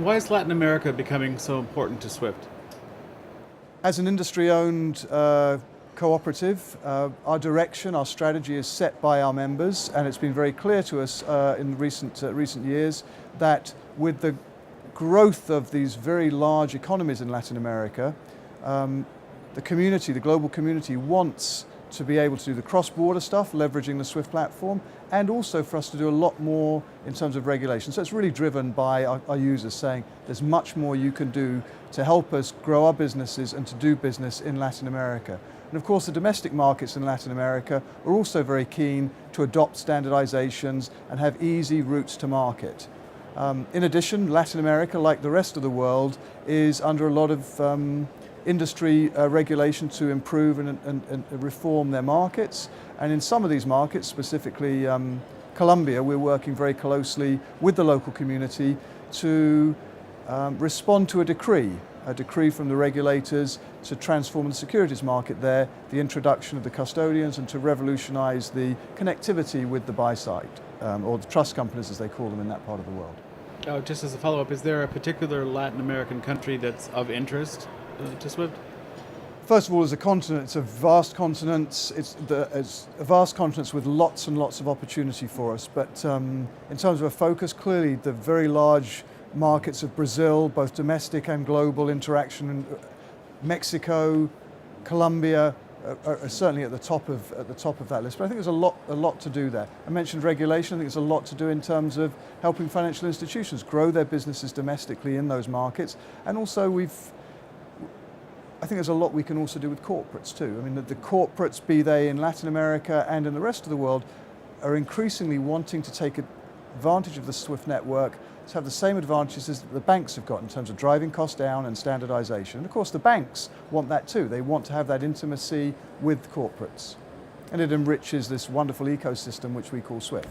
Why is Latin America becoming so important to SWIFT? As an industry-owned cooperative, our direction, our strategy is set by our members, and it's been very clear to us in recent years that with the growth of these very large economies in Latin America, the global community wants to be able to do the cross-border stuff, leveraging the SWIFT platform, and also for us to do a lot more in terms of regulation. So it's really driven by our users saying there's much more you can do to help us grow our businesses and to do business in Latin America. And of course the domestic markets in Latin America are also very keen to adopt standardizations and have easy routes to market. In addition, Latin America, like the rest of the world, is under a lot of industry regulation to improve and reform their markets. And in some of these markets, specifically Colombia, we're working very closely with the local community to respond to a decree from the regulators to transform the securities market there, the introduction of the custodians, and to revolutionize the connectivity with the buy side, or the trust companies as they call them in that part of the world. Just as a follow-up, is there a particular Latin American country that's of interest to SWIFT? First of all, as a continent, it's a vast continent. It's a vast continent with lots and lots of opportunity for us. But in terms of a focus, clearly the very large markets of Brazil, both domestic and global interaction, and Mexico, Colombia are certainly at the top of that list. But I think there's a lot to do there. I mentioned regulation. I think there's a lot to do in terms of helping financial institutions grow their businesses domestically in those markets, and also I think there's a lot we can also do with corporates too. I mean, the corporates, be they in Latin America and in the rest of the world, are increasingly wanting to take advantage of the SWIFT network to have the same advantages that the banks have got in terms of driving costs down and standardization. And of course the banks want that too. They want to have that intimacy with corporates. And it enriches this wonderful ecosystem which we call SWIFT.